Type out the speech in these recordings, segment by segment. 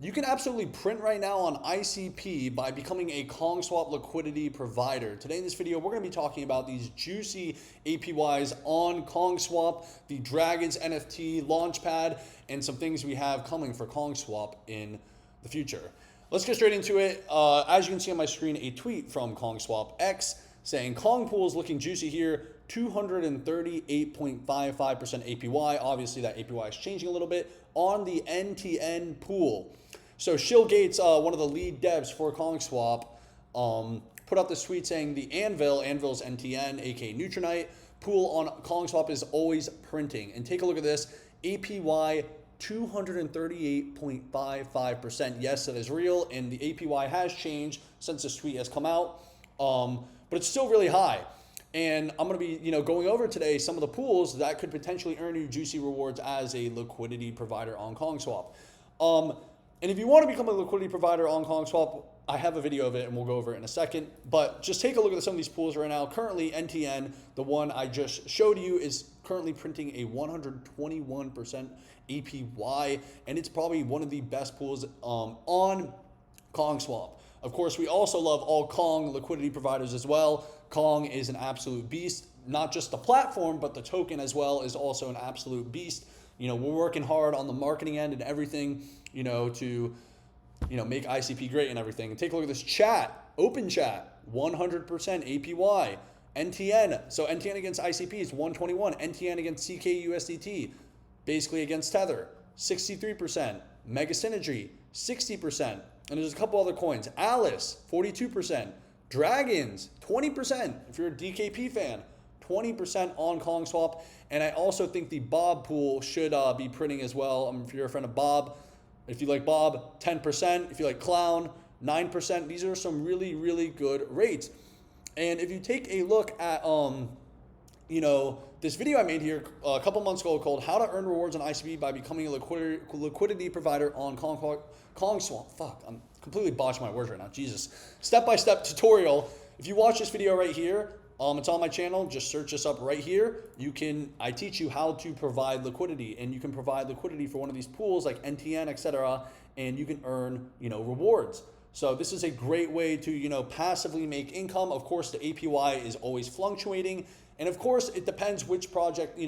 You can absolutely print right now on ICP by becoming a CongSwap liquidity provider. Today in this video, we're going to be talking about these juicy APYs on CongSwap, the Dragons NFT Launchpad, and some things we have coming for CongSwap in the future. Let's get straight into it. As you can see on my screen, a tweet from CongSwap X saying Kong pool is looking juicy here. 238.55% APY. Obviously, that APY is changing a little bit on the NTN pool. So Shill Gates, one of the lead devs for CongSwap, put out this tweet saying the Anvil's NTN, aka Neutronite, pool on CongSwap is always printing. And take a look at this, APY 238.55%. Yes, that is real, and the APY has changed since this tweet has come out, but it's still really high. And I'm going to be, going over today some of the pools that could potentially earn you juicy rewards as a liquidity provider on CongSwap. And if you want to become a liquidity provider on CongSwap, I have a video of it and we'll go over it in a second. But just take a look at some of these pools right now. Currently, NTN, the one I just showed you, is currently printing a 121% APY, and it's probably one of the best pools on CongSwap. Of course, we also love all Kong liquidity providers as well. Kong is an absolute beast. Not just the platform, but the token as well is also an absolute beast. We're working hard on the marketing end and everything, to make ICP great and everything. And take a look at this chat, open chat, 100% APY. NTN, so NTN against ICP is 121. NTN against CKUSDT, basically against Tether, 63%. Mega Synergy, 60%. And there's a couple other coins. Alice, 42%. Dragons, 20%. If you're a DKP fan, 20% on CongSwap. And I also think the Bob pool should be printing as well. If you're a friend of Bob, if you like Bob, 10%. If you like Clown, 9%. These are some really, really good rates. And if you take a look at, this video I made here a couple months ago called How to Earn Rewards on ICP by Becoming a Liquidity Provider on CongSwap. Fuck, I'm completely botching my words right now. Jesus. Step-by-step tutorial. If you watch this video right here, it's on my channel. Just search this up right here. I teach you how to provide liquidity, and you can provide liquidity for one of these pools like NTN, etc., and you can earn, rewards. So this is a great way to, passively make income. Of course, the APY is always fluctuating. And of course, it depends which project,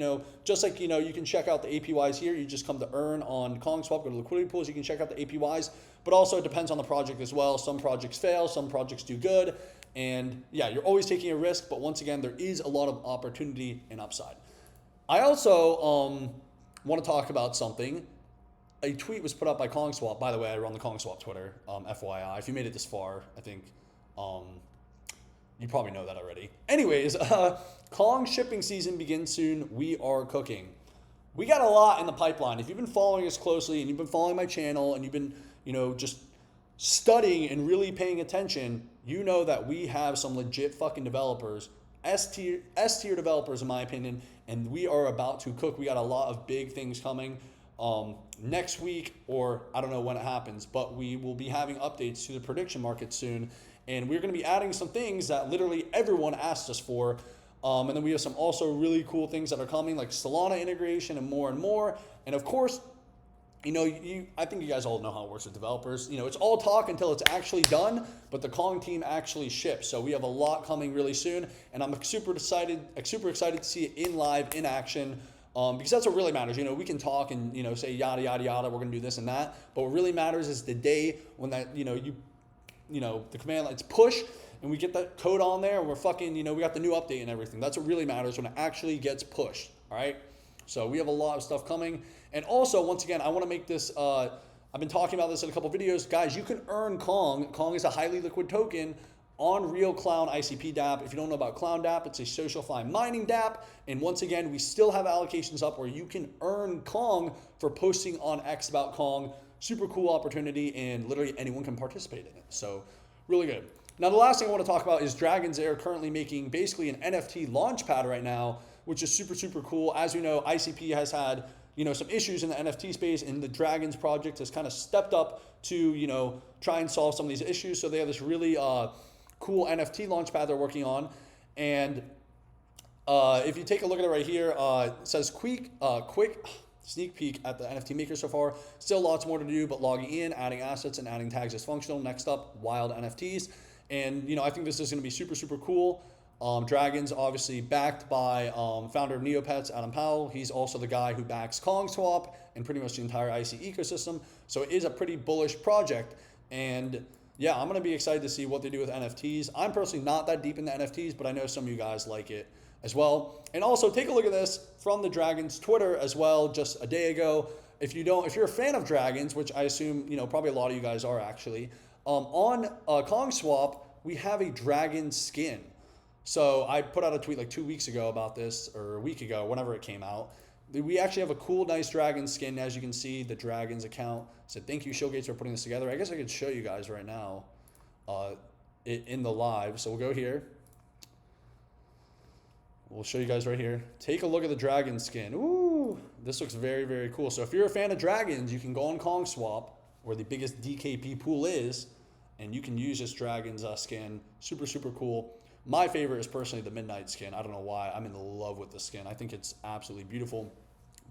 just like, you can check out the APYs here. You just come to earn on CongSwap, go to liquidity pools, you can check out the APYs, but also it depends on the project as well. Some projects fail, some projects do good. And yeah, you're always taking a risk, but once again, there is a lot of opportunity and upside. I also want to talk about something. A tweet was put up by CongSwap. By the way, I run the CongSwap Twitter, FYI. If you made it this far, I think you probably know that already. Anyways, Kong shipping season begins soon. We are cooking. We got a lot in the pipeline. If you've been following us closely and you've been following my channel and you've been, just studying and really paying attention, you know that we have some legit fucking developers, S-tier developers in my opinion, and we are about to cook. We got a lot of big things coming next week, or I don't know when it happens, but we will be having updates to the prediction market soon. And we're going to be adding some things that literally everyone asked us for. And then we have some also really cool things that are coming, like Solana integration and more and more. And of course, I think you guys all know how it works with developers. It's all talk until it's actually done, but the Kong team actually ships. So we have a lot coming really soon. And I'm super excited to see it in live, in action. Because that's what really matters. We can talk and, say yada, yada, yada, we're going to do this and that. But what really matters is the day when that, the command line's push and we get that code on there and we're fucking, we got the new update and everything. That's what really matters, when it actually gets pushed. All right. So we have a lot of stuff coming. And also, once again, I want to make this, I've been talking about this in a couple videos. Guys, you can earn Kong. Kong is a highly liquid token on Real Clown ICP dApp. If you don't know about Clown dApp, it's a SocialFi mining dApp. And once again, we still have allocations up where you can earn Kong for posting on X about Kong. Super cool opportunity, and literally anyone can participate in it. So really good. Now, the last thing I want to talk about is Dragons. They are currently making basically an NFT launchpad right now, which is super, super cool. As we know, ICP has had, some issues in the NFT space, and the Dragons project has kind of stepped up to, try and solve some of these issues. So they have this really cool NFT launchpad they're working on. And if you take a look at it right here, it says quick, sneak peek at the NFT maker so far. Still lots more to do, but logging in, adding assets, and adding tags is functional. Next up, wild NFTs. And, I think this is going to be super, super cool. Dragons, obviously backed by founder of Neopets, Adam Powell. He's also the guy who backs KongSwap and pretty much the entire IC ecosystem. So it is a pretty bullish project. And yeah, I'm going to be excited to see what they do with NFTs. I'm personally not that deep into NFTs, but I know some of you guys like it as well. And also take a look at this from the Dragons Twitter as well, just a day ago. If you're a fan of Dragons, which I assume, probably a lot of you guys are actually, on KongSwap, we have a dragon skin. So I put out a tweet like 2 weeks ago about this, or a week ago, whenever it came out. We actually have a cool, nice dragon skin. As you can see, the Dragons account said, thank you, Showgates, for putting this together. I guess I could show you guys right now in the live. So we'll go here. We'll show you guys right here. Take a look at the dragon skin. Ooh, this looks very, very cool. So if you're a fan of dragons, you can go on KongSwap, where the biggest DKP pool is, and you can use this dragon's skin. Super, super cool. My favorite is personally the Midnight skin. I don't know why. I'm in love with the skin. I think it's absolutely beautiful.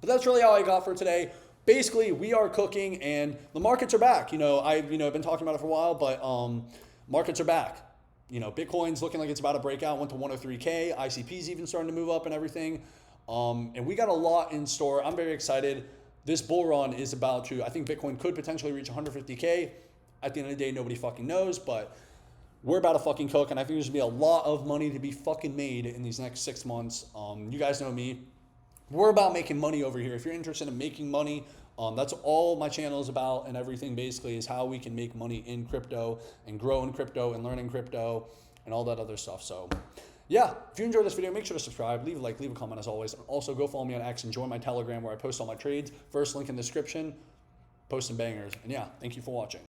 But that's really all I got for today. Basically, we are cooking and the markets are back. I've been talking about it for a while, but markets are back. Bitcoin's looking like it's about to break out, went to 103K. ICP's even starting to move up and everything. And we got a lot in store. I'm very excited. This bull run is about to, I think Bitcoin could potentially reach 150K. At the end of the day, nobody fucking knows, but we're about to fucking cook, and I think there's gonna be a lot of money to be fucking made in these next 6 months. You guys know me. We're about making money over here. If you're interested in making money, that's all my channel is about, and everything basically is how we can make money in crypto and grow in crypto and learn in crypto and all that other stuff. So yeah, if you enjoyed this video, make sure to subscribe, leave a like, leave a comment as always. And also go follow me on X and join my Telegram where I post all my trades. First link in the description, posting bangers. And yeah, thank you for watching.